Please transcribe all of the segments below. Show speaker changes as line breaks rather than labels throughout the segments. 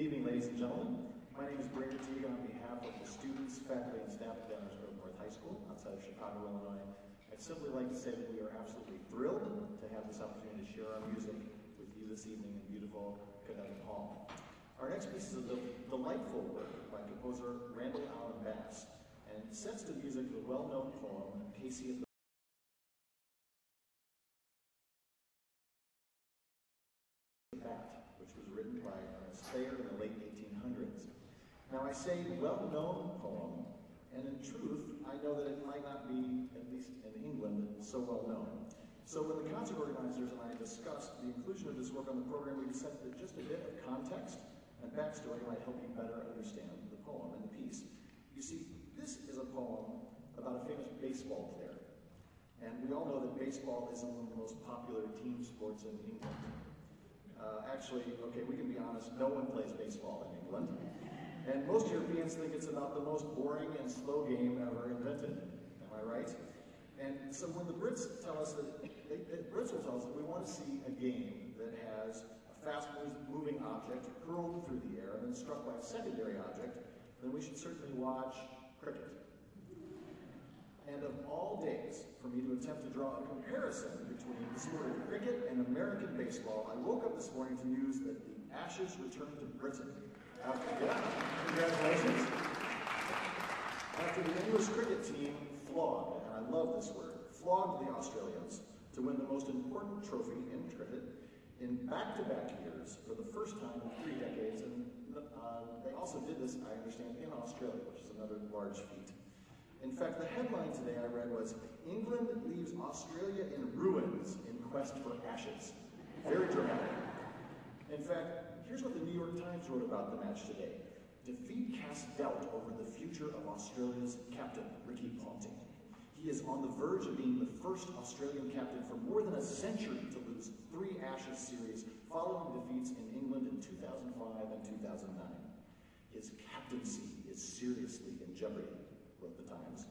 evening, ladies and gentlemen. My name is Cadogan on behalf of the students, faculty, and staff at Downers Grove North High School outside of Chicago, Illinois. I'd simply like to say that we are absolutely thrilled to have this opportunity to share our music with you this evening in beautiful Cadogan Hall. Our next piece is a delightful work by composer Randall Allen Bass and sets to music the well-known poem Casey at the Bat, which was written by Ernest Thayer in the late 1800s. Now I say well-known poem, and in truth, I know that it might not be, at least in England, so well-known. So when the concert organizers and I discussed the inclusion of this work on the program, we decided that just a bit of context and backstory might help you better understand the poem and the piece. You see, this is a poem about a famous baseball player. And we all know that baseball is one of the most popular team sports in England. Actually, okay, we can be honest, no one plays baseball in England. And most Europeans think it's about the most boring and slow game ever invented. Am I right? And so when the Brits tell us that, the Brits will tell us that we want to see a game that has a fast-moving object hurled through the air and then struck by a secondary object, then we should certainly watch cricket. And of all days, for me to attempt to draw a comparison between the sport of cricket and American baseball, I woke up this morning to news that the Ashes returned to Britain. Congratulations. After the English cricket team flogged, and I love this word, flogged the Australians to win the most important trophy in cricket in back-to-back years for the first time in 3 decades, and they also did this, I understand, in Australia, which is another large feat. In fact, the headline today I read was, England leaves Australia in ruins in quest for ashes. Very dramatic. In fact, here's what the New York Times wrote about the match today. Defeat casts doubt over the future of Australia's captain, Ricky Ponting. He is on the verge of being the first Australian captain for more than a century to lose 3 Ashes series following defeats in England in 2005 and 2009. His captaincy is seriously in jeopardy, wrote the Times.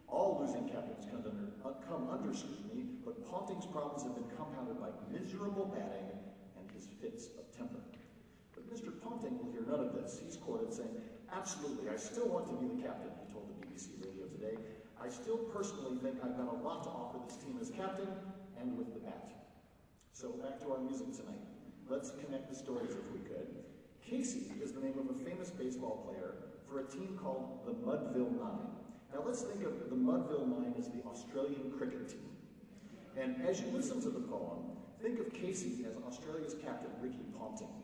All losing captains come under scrutiny, but Ponting's problems have been compounded by miserable batting and his fits of temper. But Mr. Ponting will hear none of this. He's quoted saying, "Absolutely, I still want to be the captain," he told the BBC radio today. "I still personally think I've got a lot to offer this team as captain and with the bat." So back to our music tonight. Let's connect the stories if we could. Casey is the name of a famous baseball player for a team called the Mudville Nine. Now let's think of the Mudville Nine as the Australian cricket team. And as you listen to the poem, think of Casey as Australia's captain, Ricky Ponting,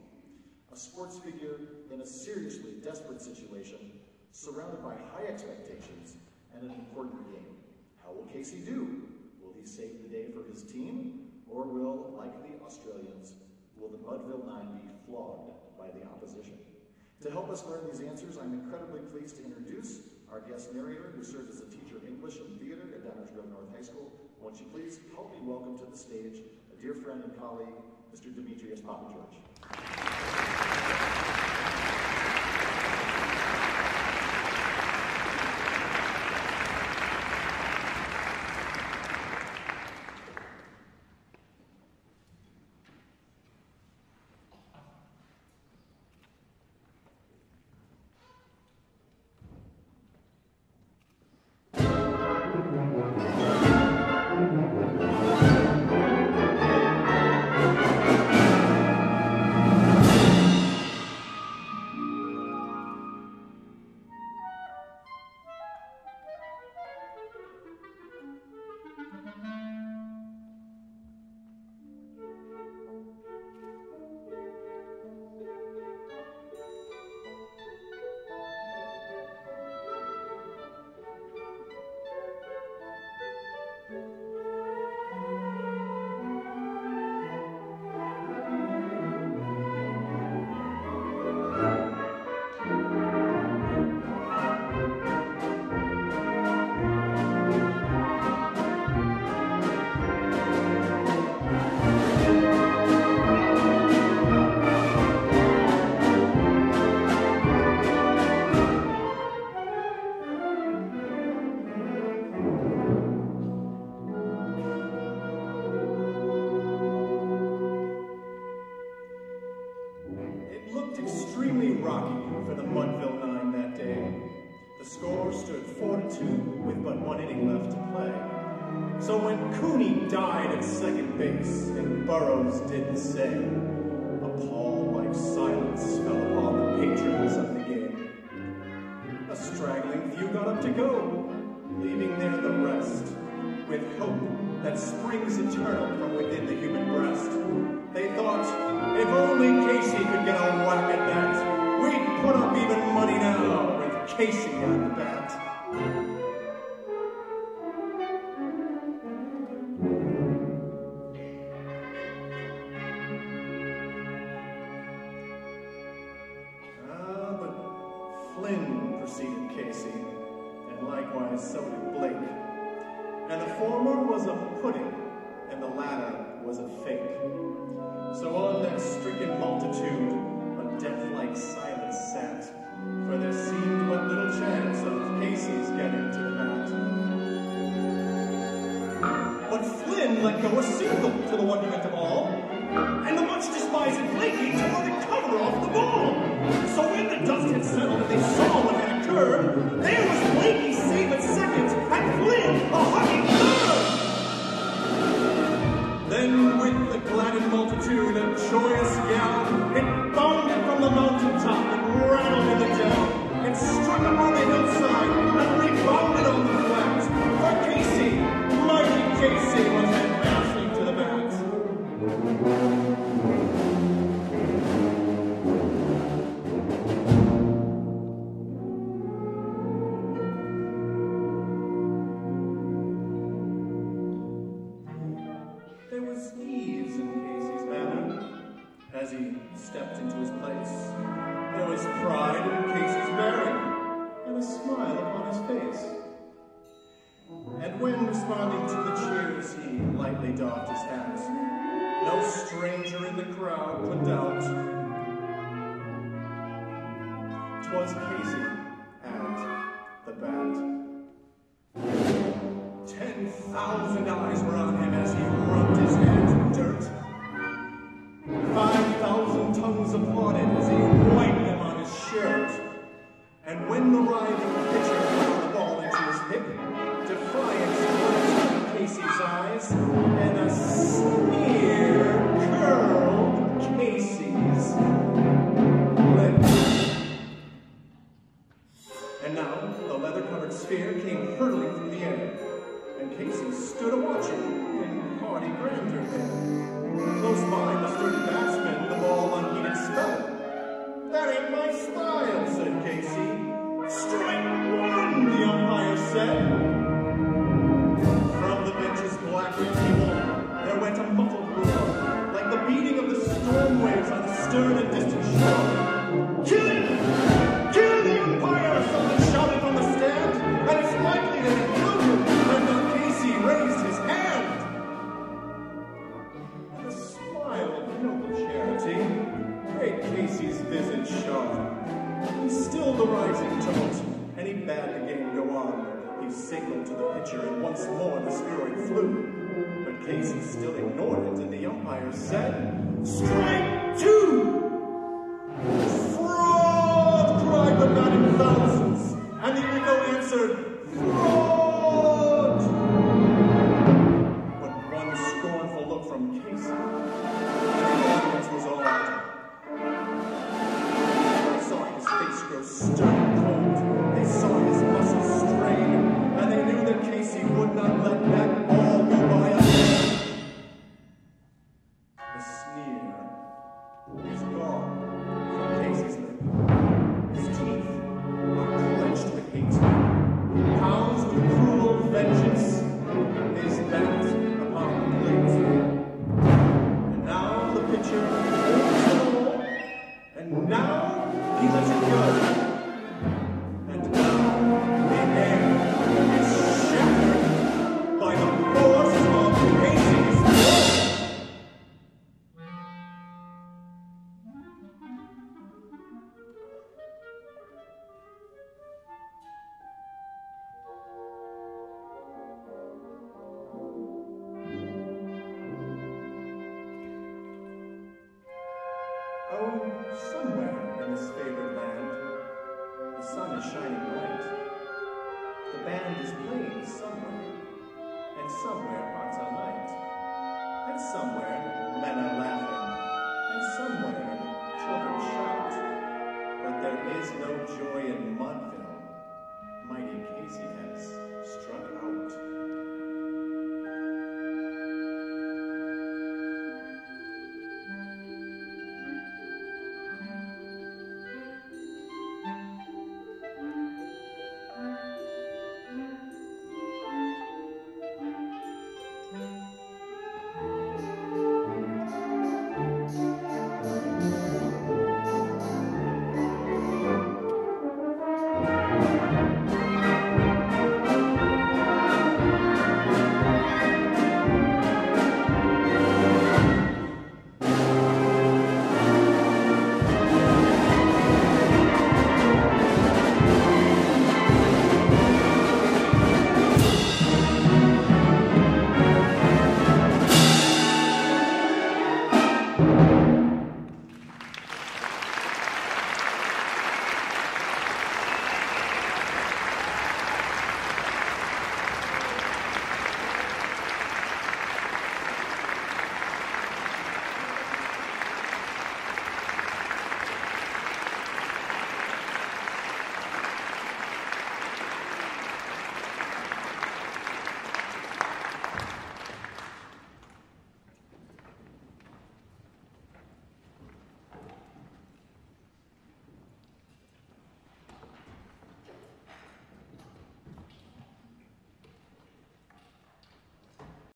a sports figure in a seriously desperate situation, surrounded by high expectations and an important game. How will Casey do? Will he save the day for his team? Or will, like the Australians, will the Mudville Nine be flogged by the opposition? To help us learn these answers, I'm incredibly pleased to introduce our guest narrator, who served as a teacher of English and theater at Downers Grove North High School. Won't you please help me welcome to the stage a dear friend and colleague, Mr. Demetrius Papageorge.
multitude with but one inning left to play. So when Cooney died at second base and Burrows did the same, a pall-like silence fell upon the patrons of the game. A straggling few got up to go, leaving there the rest, with hope that springs eternal from within the human breast. They thought, if only Casey could get a whack at that, we'd put up even money now with Casey at the bat. But Flynn preceded Casey, and likewise so did Blake. And the former was a pudding, and the latter was a fake. So on that stricken multitude, a death-like silence sat, for there seemed but little chance of Casey's getting to the bat. But Flynn let go a single to the wonderment of all, and the much-despised Blakey tore the cover off the ball. So when the dust had settled and they saw what had occurred, there was Blakey safe at second, and Flynn a hugging third. Then with the gladded multitude and joyous yell, it bounded from the mountaintop and rattled in the dell. It struck upon the hillside and rebounded on the flat. For Casey, mighty Casey, was advancing to the bat. There was ease in Casey's manner as he stepped into his place. There was pride in Casey's bearing and a smile upon his face. And when responding to the cheers, he lightly doffed his hat. No stranger in the crowd could doubt 'twas Casey at the bat. 10,000 eyes were on him as he rubbed his hands in dirt. 5,000 tongues applauded as he wiped them on his shirt. And when the writhing pitcher found the ball into his hip, defiance flashed in Casey's eyes, and a sneer curled Casey's lips. And now the leather-covered sphere came hurtling through the air, and Casey stood a-watching in haughty grandeur there. Close by the sturdy batsman, the ball unheeded spell. "That ain't my style," said Casey. "Strike one," the umpire said. From the bench's blackened table, there went a muffled roar, like the beating of the storm waves on the stern and distant shore. "Kill him! Kill the umpire!" someone shouted from the stand, and it's likely that he killed him when not Casey raised his hand. And a smile of noble charity, great Casey's visage shone. He stilled the rising tumult, and he bade the game go on. He signaled to the pitcher, and once more the spheroid flew. But Casey still ignored it, and the umpire said, "Strike two!" "Fraud!" cried the batting thousands, and the echo answered, "Fraud!" But one scornful look from Casey, and the audience was all out. They saw his face grow stern and cold. They saw his muscles strain, and they knew that Casey would not let that ball go by again. The sneer is gone. band is playing somewhere, and somewhere hearts are light, and somewhere men are laughing, and somewhere children shout. But there is no joy in Mudville. Mighty Casey has